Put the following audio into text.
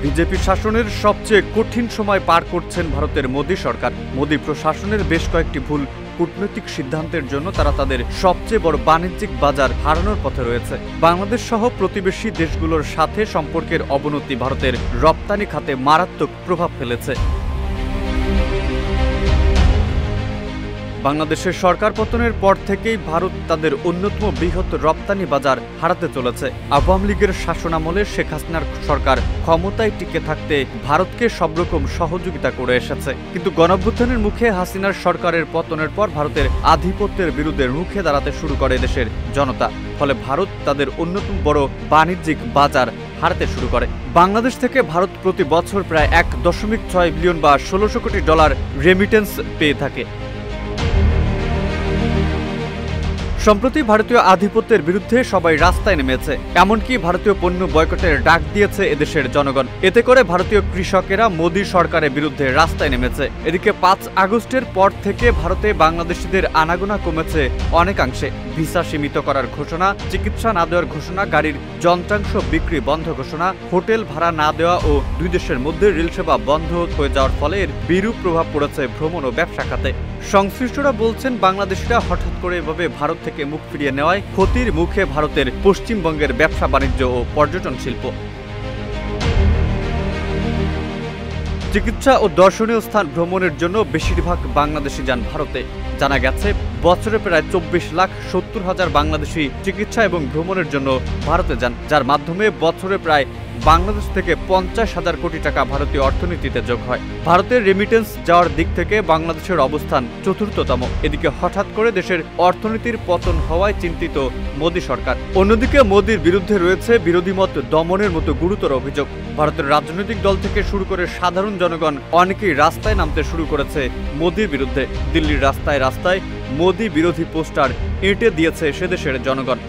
BJP শাসনের সবচেয়ে কঠিন সময় পার করছেন ভারতের মোদী সরকার। মোদী প্রশাসনের বেশ কয়েকটি ভুল কূটনৈতিক সিদ্ধান্তের জন্য তারা তাদের সবচেয়ে বড় বাণিজ্যিক বাজার হারানোর পথে রয়েছে। বাংলাদেশ সহ প্রতিবেশী দেশগুলোর সাথে সম্পর্কের অবনতি ভারতের রপ্তানি খাতে মারাত্মক প্রভাব ফেলেছে। বাংলাদেশের সরকার পতনের পর থেকেই ভারত তাদের অন্যতম বৃহৎ রপ্তানি বাজার হারাতে চলেছে। আওয়ামী লীগের শাসনামলে শেখ হাসিনার সরকার ক্ষমতায় টিকে থাকতে ভারতকে সব রকম সহযোগিতা করে এসেছে, কিন্তু গণঅভ্যুত্থানের মুখে হাসিনার সরকারের পতনের পর ভারতের আধিপত্যের বিরুদ্ধে রুখে দাঁড়াতে শুরু করে দেশের জনতা। ফলে ভারত তাদের অন্যতম বড় বাণিজ্যিক বাজার হারাতে শুরু করে। বাংলাদেশ থেকে ভারত প্রতি বছর প্রায় 1.6 বিলিয়ন বা 1600 কোটি ডলার রেমিটেন্স পেয়ে থাকে। সম্প্রতি ভারতীয় আধিপত্যের বিরুদ্ধে সবাই রাস্তায় নেমেছে, এমনকি ভারতীয় পণ্য বয়কটের ডাক দিয়েছে এদেশের জনগণ। এতে করে ভারতীয় কৃষকেরা মোদী সরকারের বিরুদ্ধে রাস্তায় নেমেছে। এদিকে 5 আগস্টের পর থেকে ভারতে বাংলাদেশিদের আনাগোনা কমেছে অনেকাংশে। ভিসা সীমিত করার ঘোষণা, চিকিৎসা না দেওয়ার ঘোষণা, গাড়ির যন্ত্রাংশ বিক্রি বন্ধ ঘোষণা, হোটেল ভাড়া না দেওয়া ও দুই দেশের মধ্যে রেল সেবা বন্ধ হয়ে যাওয়ার ফলে এর বিরূপ প্রভাব পড়েছে ভ্রমণ ও ব্যবসা খাতে। সংশ্লিষ্টরা বলছেন, বাংলাদেশিরা হঠাৎ করে এভাবে ভারত থেকে মুখ ফিরিয়ে নেওয়ায় ক্ষতির মুখে ভারতের পশ্চিমবঙ্গের ব্যবসা বাণিজ্য ও পর্যটন শিল্প। চিকিৎসা ও দর্শনীয় স্থান ভ্রমণের জন্য বেশিরভাগ বাংলাদেশি যান ভারতে। জানা গেছে, বছরে প্রায় 24,70,000 বাংলাদেশি চিকিৎসা এবং ভ্রমণের জন্য ভারতে যান, যার মাধ্যমে বছরে প্রায় বাংলাদেশ থেকে 50,000 কোটি টাকা ভারতীয় অর্থনীতিতে যোগ হয়। ভারতের রেমিটেন্স যাওয়ার দিক থেকে বাংলাদেশের অবস্থান চতুর্থতম। এদিকে হঠাৎ করে দেশের অর্থনীতির পতন হওয়ায় চিন্তিত মোদী সরকার। অন্যদিকে মোদীর বিরুদ্ধে রয়েছে বিরোধী মত দমনের মতো গুরুতর অভিযোগ। ভারতের রাজনৈতিক দল থেকে শুরু করে সাধারণ জনগণ অনেকেই রাস্তায় নামতে শুরু করেছে মোদীর বিরুদ্ধে। দিল্লির রাস্তায় রাস্তায় মোদী বিরোধী পোস্টার এঁটে দিয়েছে সেদেশের জনগণ।